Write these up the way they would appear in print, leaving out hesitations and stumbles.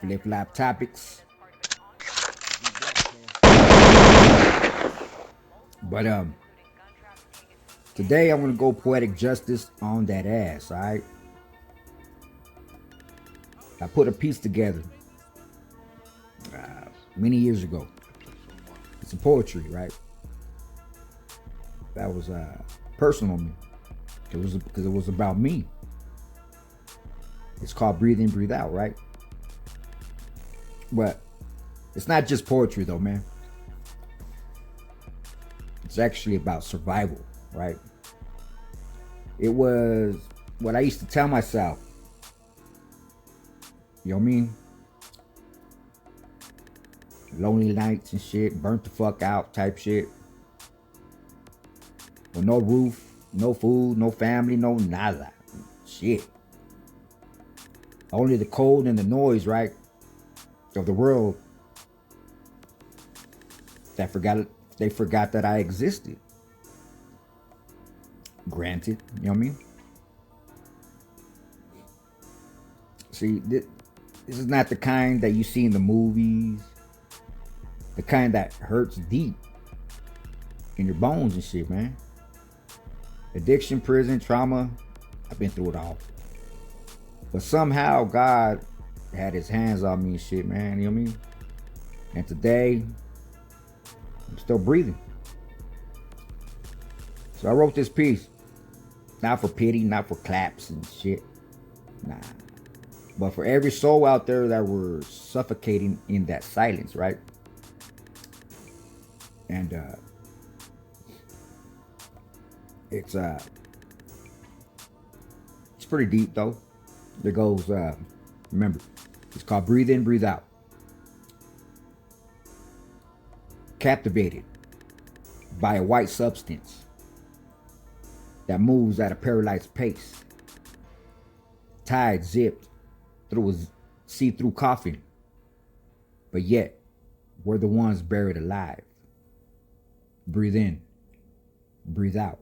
Flip flop topics. But today I'm gonna go poetic justice on that ass. All right. I put a piece together many years ago. It's a poetry, right? That was personal to me. It was because it was about me. It's called Breathe In, Breathe Out, right? But it's not just poetry though, man. It's actually about survival, right? It was what I used to tell myself. You know what I mean? Lonely nights and shit, burnt the fuck out type shit. With no roof, no food, no family, no nada. Shit. Only the cold and the noise, right? Of the world that they forgot that I existed. Granted, you know what I mean? See, this is not the kind that you see in the movies. The kind that hurts deep in your bones and shit, man. Addiction, prison, trauma, I've been through it all. But somehow God had his hands on me and shit, man, you know what I mean? And today, I'm still breathing. So I wrote this piece. Not for pity, not for claps and shit. Nah. But for every soul out there that were suffocating in that silence, right? And it's pretty deep though. There goes remember, it's called Breathe In, Breathe Out. Captivated by a white substance that moves at a paralyzed pace. Tide zipped through a see-through coffin, but yet we're the ones buried alive. Breathe in, breathe out.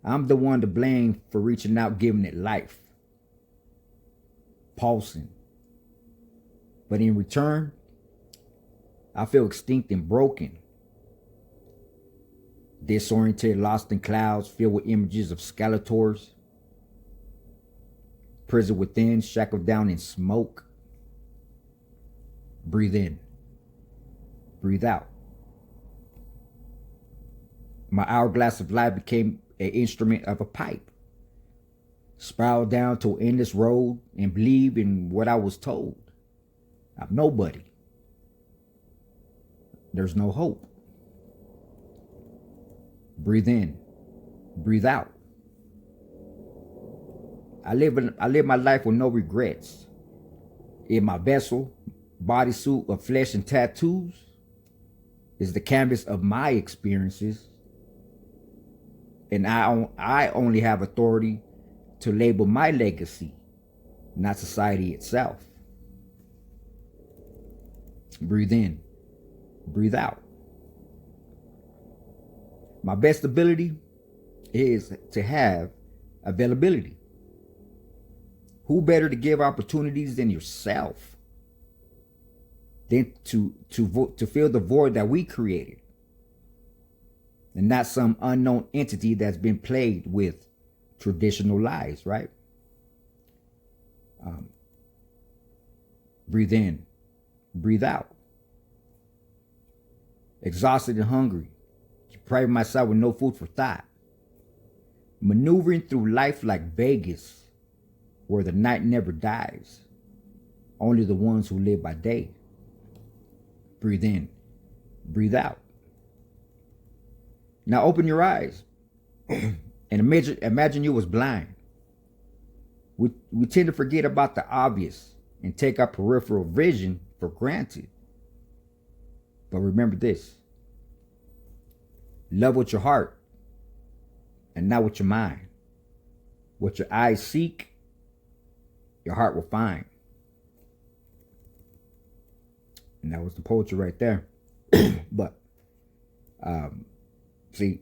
I'm the one to blame for reaching out, giving it life, pulsing. But in return, I feel extinct and broken. Disoriented, lost in clouds, filled with images of skeletors. Prison within, shackled down in smoke. Breathe in, breathe out. My hourglass of life became an instrument of a pipe. Spiraled down to an endless road and believe in what I was told. I'm nobody. There's no hope. Breathe in, breathe out. I live my life with no regrets. In my vessel, bodysuit of flesh and tattoos is the canvas of my experiences. And I only have authority to label my legacy, not society itself. Breathe in, breathe out. My best ability is to have availability. Who better to give opportunities than yourself? Than to fill the void that we created. And not some unknown entity that's been plagued with traditional lies, right? Breathe in, breathe out. Exhausted and hungry, depriving myself with no food for thought. Maneuvering through life like Vegas, where the night never dies. Only the ones who live by day. Breathe in, breathe out. Now open your eyes and imagine you was blind. We tend to forget about the obvious and take our peripheral vision for granted. But remember this. Love with your heart and not with your mind. What your eyes seek, your heart will find. And that was the poetry right there. But see,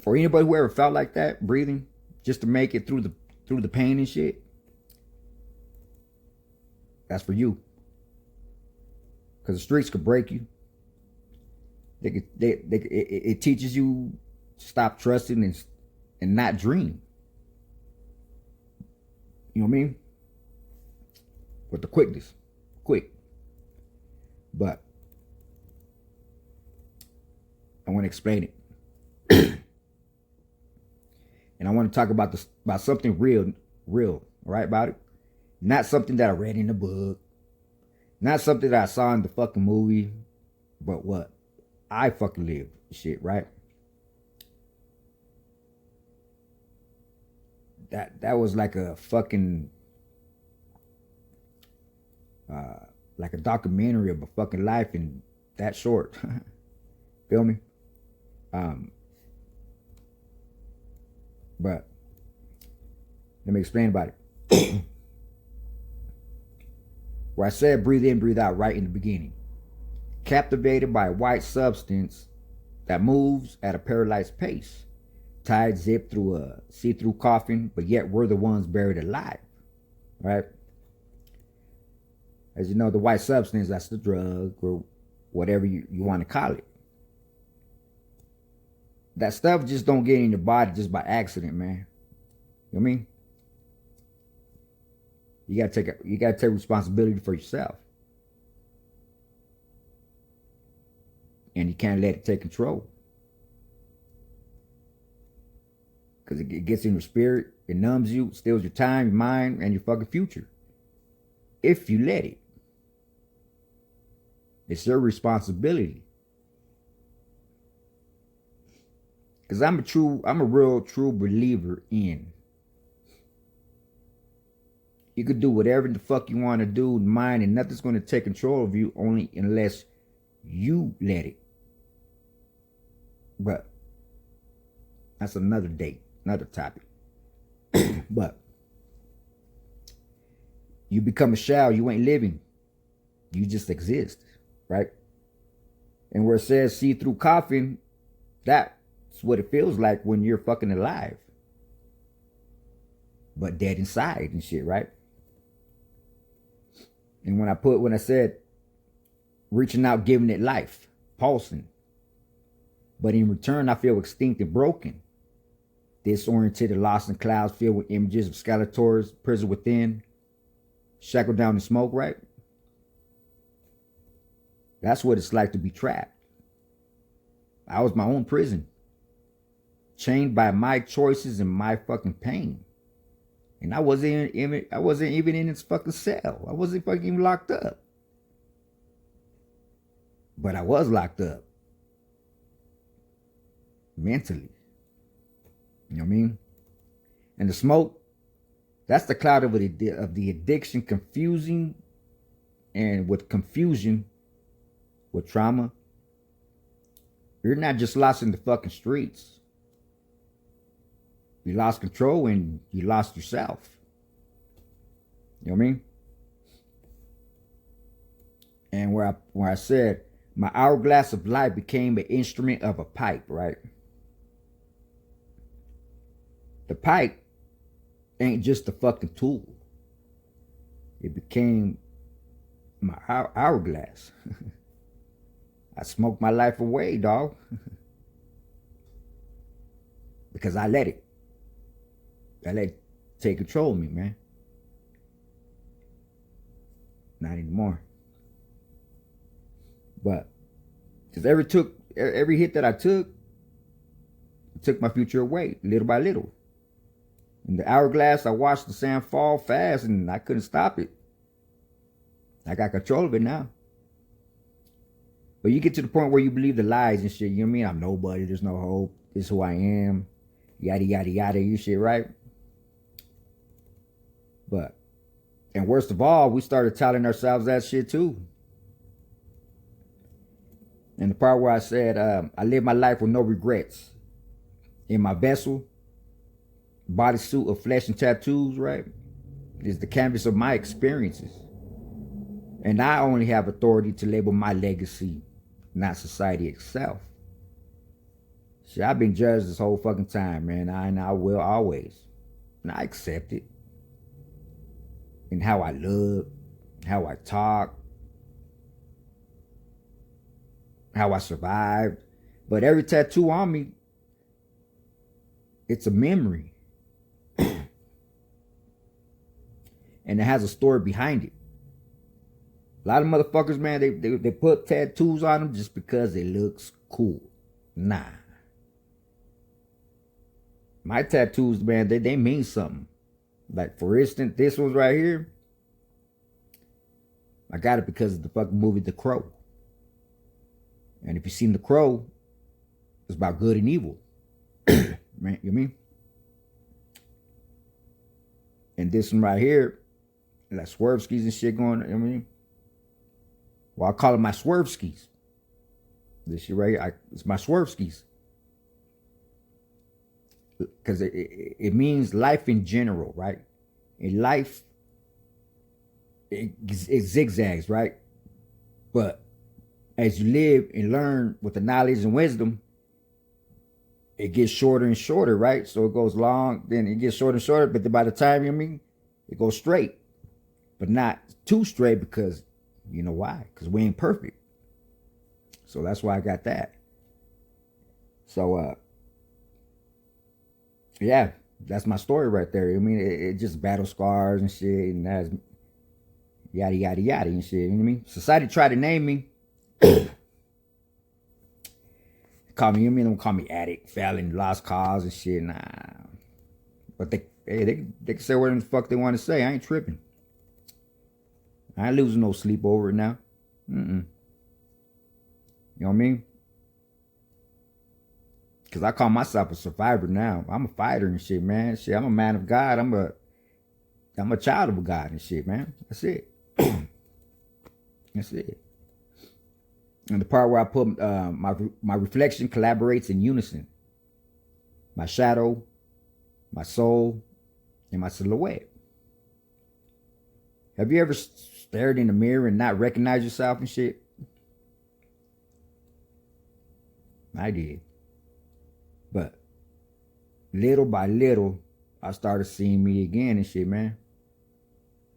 for anybody who ever felt like that, breathing, just to make it through the pain and shit, That's for you. Because the streets could break you. It teaches you to stop trusting and not dream. You know what I mean? With the quickness. Quick. But I want to explain it. And I want to talk about something real, right, about it. Not something that I read in the book. Not something that I saw in the fucking movie. But what I fucking live. Shit, right? That was like a fucking like a documentary of a fucking life in that short. Feel me? But let me explain about it. Where I said breathe in, breathe out right in the beginning. Captivated by a white substance that moves at a paralyzed pace. Tied zipped through a see-through coffin, but yet we're the ones buried alive. Right? As you know, the white substance, that's the drug or whatever you want to call it. That stuff just don't get in your body just by accident, man. You know what I mean? You gotta take responsibility for yourself. And you can't let it take control. Because it gets in your spirit, it numbs you, steals your time, your mind, and your fucking future. If you let it. It's your responsibility. Because I'm a real true believer in. You could do whatever the fuck you want to do in mind, and nothing's going to take control of you only unless you let it. But that's another date, another topic. But you become a shell, you ain't living. You just exist, right? And where it says see through coffin, that's what it feels like when you're fucking alive. But dead inside and shit, right? And when I said reaching out, giving it life, pulsing. But in return, I feel extinct and broken. Disoriented and lost in clouds filled with images of Skeletors, prison within, shackled down in smoke, right? That's what it's like to be trapped. I was my own prison. Chained by my choices and my fucking pain. And I wasn't even in its fucking cell. I wasn't fucking locked up. But I was locked up. Mentally. You know what I mean? And the smoke, that's the cloud of the addiction, confusing, and with confusion, with trauma, you're not just lost in the fucking streets. You lost control and you lost yourself. You know what I mean? And where I said, my hourglass of life became an instrument of a pipe, right? The pipe ain't just a fucking tool. It became my hourglass. I smoked my life away, dog. Because I let it. I let it take control of me, man. Not anymore. But because every hit that I took, it took my future away, little by little. In the hourglass, I watched the sand fall fast and I couldn't stop it. I got control of it now. But you get to the point where you believe the lies and shit. You know what I mean? I'm nobody. There's no hope. This is who I am. Yada, yada, yada. You shit, right? But, and worst of all, we started telling ourselves that shit too. And the part where I said, I live my life with no regrets. In my vessel, bodysuit of flesh and tattoos, right? Is the canvas of my experiences. And I only have authority to label my legacy, not society itself. Shit, I've been judged this whole fucking time, man. And I will always. And I accept it. And how I look, how I talk, how I survived. But every tattoo on me, it's a memory. And it has a story behind it. A lot of motherfuckers, man, they put tattoos on them just because it looks cool. Nah. My tattoos, man, they mean something. Like, for instance, this one right here, I got it because of the fucking movie The Crow. And if you've seen The Crow, it's about good and evil. Man, you know what I mean? And this one right here, like swerve skis and shit going, you know what I mean? Well, I call it my swerve skis. This shit right here, it's my swerve skis. Because it means life in general, right? In life, it zigzags, right? But as you live and learn with the knowledge and wisdom, it gets shorter and shorter, right? So it goes long, then it gets shorter and shorter, but then by the time, you know what I mean, it goes straight. But not too straight, because you know why? Because we ain't perfect. So that's why I got that. So yeah, that's my story right there. I mean, it just battle scars and shit, and that's yada yada yada and shit. You know what I mean? Society tried to name me. Call me, you mean, don't call me addict, felon, lost cause and shit. Nah. But they can say whatever the fuck they want to say. I ain't tripping. I ain't losing no sleep over it now. You know what I mean? Because I call myself a survivor now. I'm a fighter and shit, man. Shit, I'm a man of God. I'm a child of God and shit, man. That's it. That's it. And the part where I put my reflection collaborates in unison. My shadow, my soul, and my silhouette. Have you ever stared in the mirror and not recognized yourself and shit? I did. But little by little, I started seeing me again and shit, man.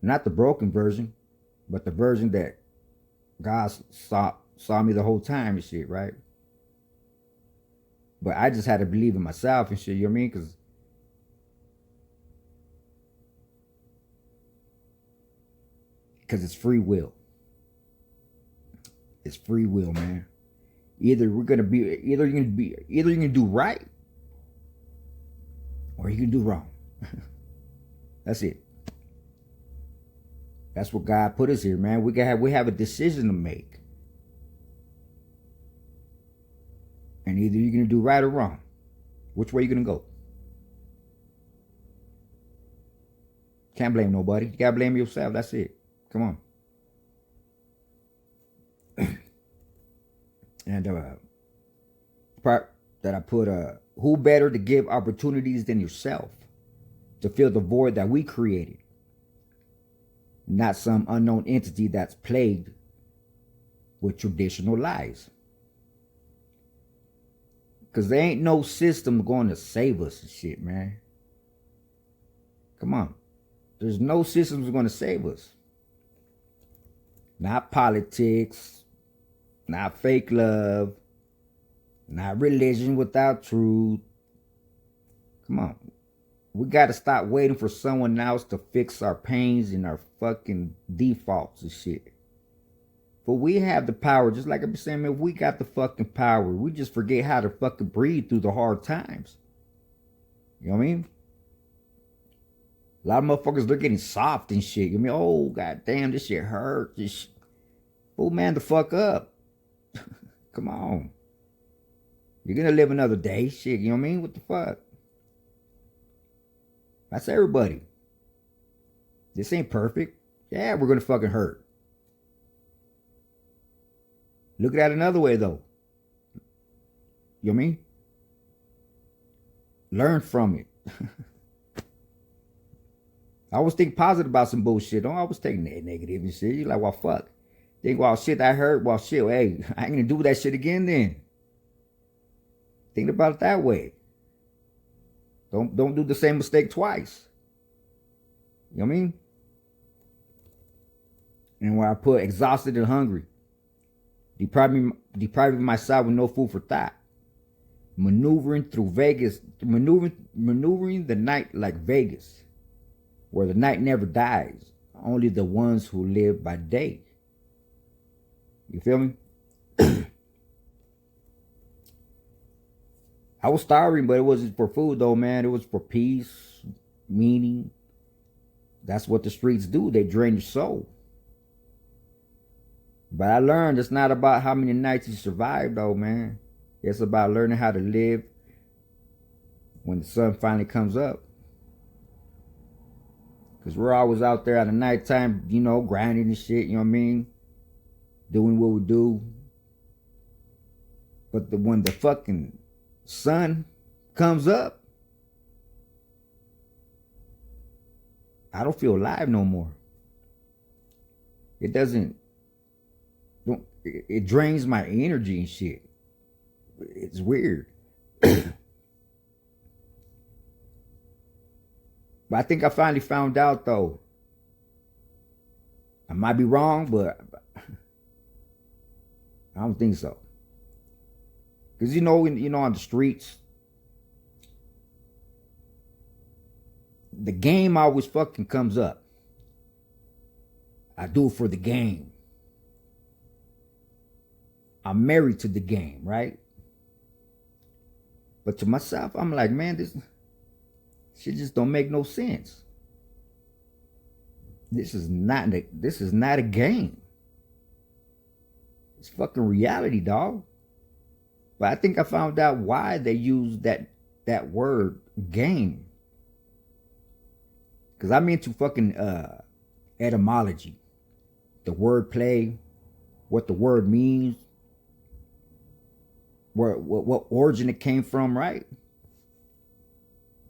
Not the broken version, but the version that God saw me the whole time and shit, right? But I just had to believe in myself and shit, you know what I mean? Because it's free will. It's free will, man. Either you're gonna do right, or you can do wrong. That's it. That's what God put us here, man. We have a decision to make. And either you're gonna do right or wrong. Which way you gonna go? Can't blame nobody. You gotta blame yourself. That's it. Come on. And part that I put, who better to give opportunities than yourself to fill the void that we created, not some unknown entity that's plagued with traditional lies. Because there ain't no system going to save us and shit, man. Come on. There's no system going to save us. Not politics, not fake love, not religion without truth. Come on. We got to stop waiting for someone else to fix our pains and our fucking defaults and shit. But we have the power, just like I've been saying, man, we got the fucking power. We just forget how to fucking breathe through the hard times. You know what I mean? A lot of motherfuckers, they're getting soft and shit. You know what I mean? Oh, goddamn, this shit hurt. Oh, man, the fuck up. Come on. You're going to live another day. Shit, you know what I mean? What the fuck? That's everybody. This ain't perfect. Yeah, we're going to fucking hurt. Look at it another way, though. You know what I mean? Learn from it. I always think positive about some bullshit. Don't always take negative and shit. You're like, well, fuck. Think, well, shit, I heard. Well, shit, hey, I ain't gonna do that shit again then. Think about it that way. Don't do the same mistake twice. You know what I mean? And where I put exhausted and hungry, depriving myself with no food for thought, maneuvering through Vegas, maneuvering the night like Vegas, where the night never dies, only the ones who live by day. You feel me? I was starving, but it wasn't for food though, man. It was for peace, meaning. That's what the streets do. They drain your soul. But I learned it's not about how many nights you survive though, man. It's about learning how to live when the sun finally comes up. Because we're always out there at the nighttime, you know, grinding and shit, you know what I mean? Doing what we do. But when the fucking sun comes up, I don't feel alive no more. It doesn't, it drains my energy and shit. It's weird. But I think I finally found out though. I might be wrong, but I don't think so. Cause you know on the streets, the game always fucking comes up. I do it for the game. I'm married to the game, right? But to myself, I'm like, man, this shit just don't make no sense. This is not a game. It's fucking reality, dog. But I think I found out why they use that word game. Cause I'm into fucking etymology, the word play, what the word means, what origin it came from, right?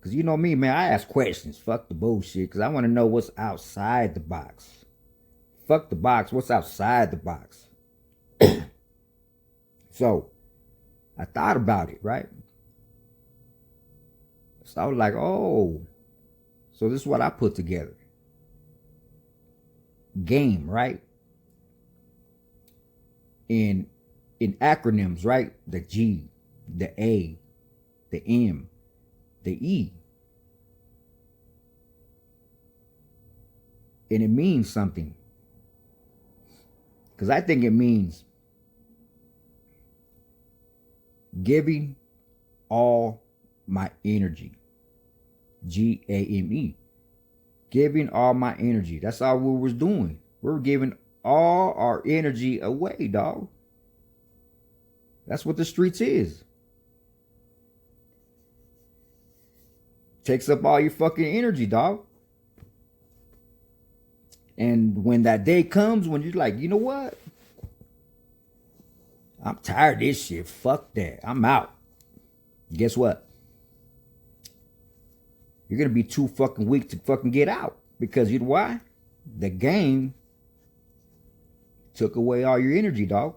Cause you know me, man, I ask questions. Fuck the bullshit. Cause I want to know what's outside the box. Fuck the box. What's outside the box? So I thought about it, right? So I was like, oh, so this is what I put together. Game, right? In acronyms, right? The G, the A, the M, the E. And it means something. Because I think it means giving all my energy. GAME. Giving all my energy. That's all we was doing. We were giving all our energy away, dog. That's what the streets is. Takes up all your fucking energy, dog. And when that day comes, when you're like, you know what? I'm tired of this shit. Fuck that. I'm out. Guess what? You're going to be too fucking weak to fucking get out. Because you know why? The game took away all your energy, dog.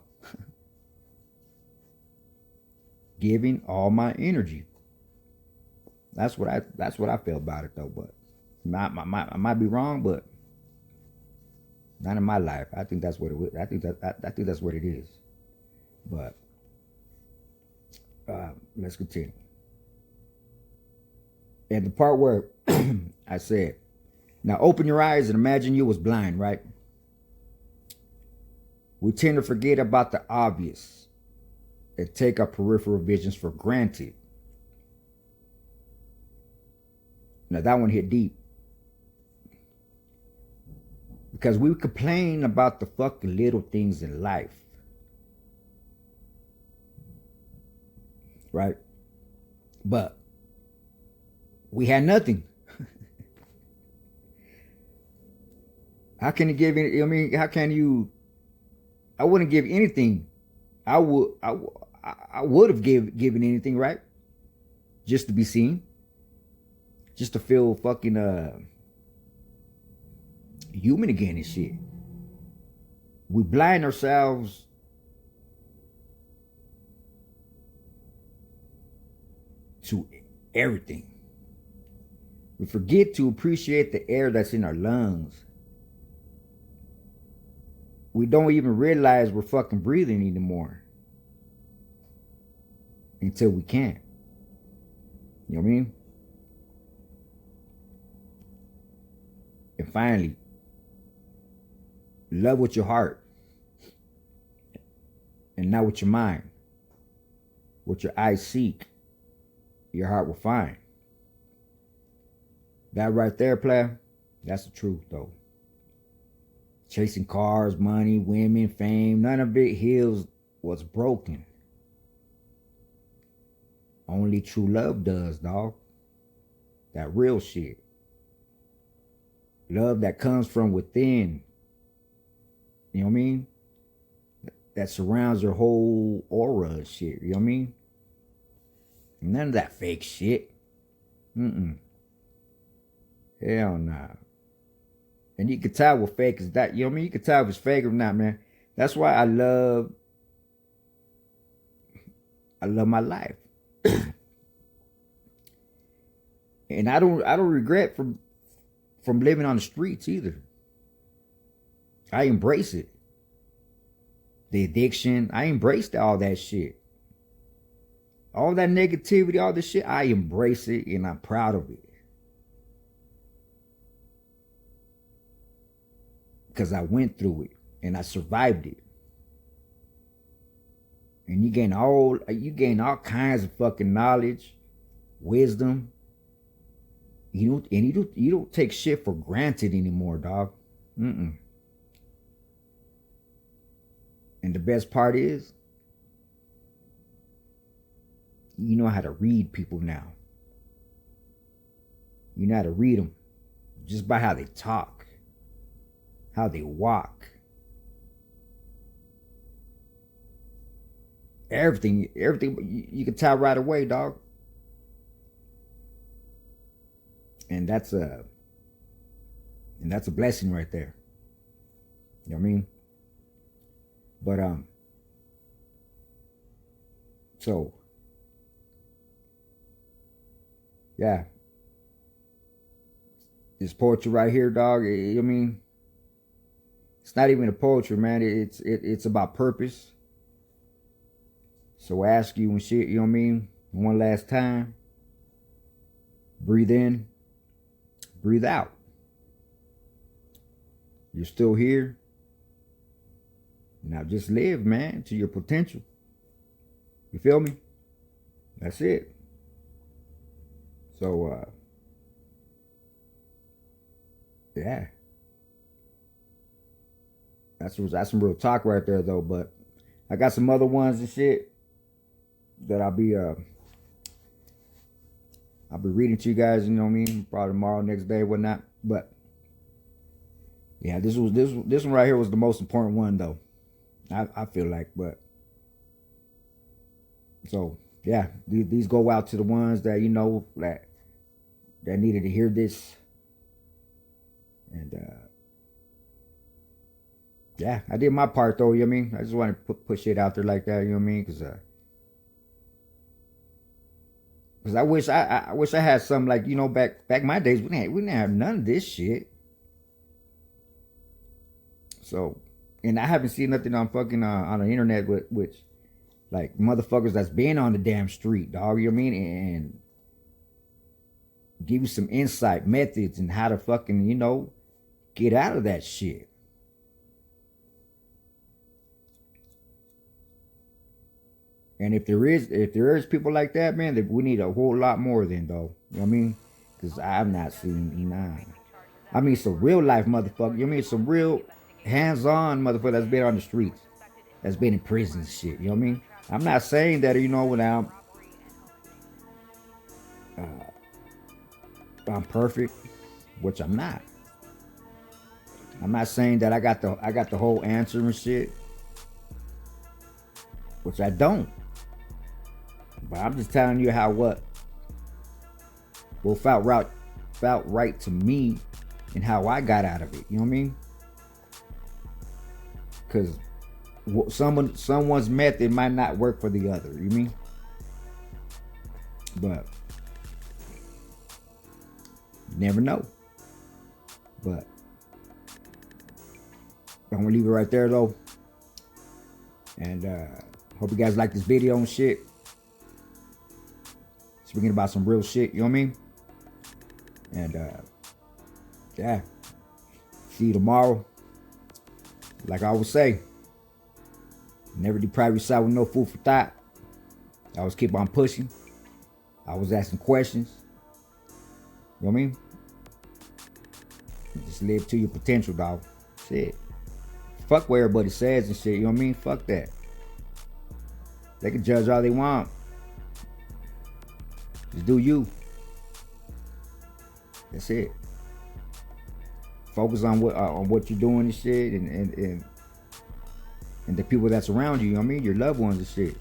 Giving all my energy. That's what I feel about it though. But I might be wrong, but not in my life. I think that's what it. I think that's what it is. But let's continue. And the part where I said, now open your eyes and imagine you was blind, right? We tend to forget about the obvious and take our peripheral visions for granted. Now that one hit deep. Because we complain about the fucking little things in life. Right? But we had nothing. How can you give any, I mean, how can you, I wouldn't give anything. I would have given anything, right? Just to be seen. Just to feel fucking human again and shit. We blind ourselves to everything. We forget to appreciate the air that's in our lungs. we don't even realize we're fucking breathing anymore until we can't. You know what I mean? And finally, love with your heart and not with your mind. What your eyes seek, your heart will find. That right there, player, that's the truth, though. Chasing cars, money, women, fame, none of it heals what's broken. Only true love does, dog. That real shit. Love that comes from within. You know what I mean? That surrounds your whole aura and shit. You know what I mean? None of that fake shit. Hell nah. And you can tell what fake is that. You know what I mean? You can tell if it's fake or not, man. That's why I love my life. And I don't regret from living on the streets either. I embrace it. The addiction, I embraced all that shit. All that negativity, all this shit, I embrace it and I'm proud of it. Because I went through it and I survived it. And you gain all kinds of fucking knowledge, wisdom. You don't take shit for granted anymore, dog. And the best part is, you know how to read people now. You know how to read them just by how they talk, how they walk. Everything you can tell right away, dog. And that's a blessing right there. You know what I mean? But so yeah. This poetry right here, dog, I mean, it's not even a poetry, man. It's about purpose. So I ask you and shit, you know what I mean? One last time. Breathe in. Breathe out. You're still here. Now just live, man, to your potential. You feel me? That's it. So, yeah. That's some real talk right there, though. But I got some other ones and shit that I'll be reading to you guys. You know what I mean? Probably tomorrow, next day, whatnot. But yeah, this one right here was the most important one, though. I feel like, but so yeah, these go out to the ones that you know that needed to hear this, and yeah, I did my part though. You know what I mean? I just want to put shit out there like that. You know what I mean? Because I wish I had something like, you know, back my days we didn't have none of this shit. So, and I haven't seen nothing on fucking on the internet which like motherfuckers that's been on the damn street, dog. You know what I mean? And give you some insight, methods, and how to fucking, you know, get out of that shit. And if there is people like that, man, that we need a whole lot more than, though. You know what I mean? Because I've not seen none. I mean, some real life motherfucker. You know what I mean? Some real hands-on motherfucker that's been on the streets, that's been in prison and shit. You know what I mean? I'm not saying that, you know, without I'm perfect, which I'm not. I'm not saying that I got the whole answer and shit, which I don't. But I'm just telling you how what felt right to me and how I got out of it. You know what I mean? Because someone's method might not work for the other. You mean? But you never know. But I'm gonna leave it right there though. And hope you guys like this video and shit. Speaking about some real shit, you know what I mean? And yeah. See you tomorrow. Like I always say, never deprive yourself with no food for thought. I always keep on pushing. I was asking questions. You know what I mean? Just live to your potential, dog. Shit. Fuck what everybody says and shit, you know what I mean? Fuck that. They can judge all they want. Just do you. That's it. Focus on what you're doing and shit, and the people that's around you, you know what I mean? Your loved ones and shit.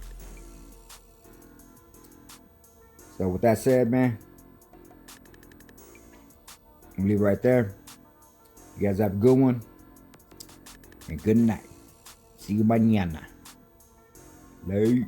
So with that said, man, I'm gonna leave it right there. You guys have a good one. And good night. See you mañana. Late.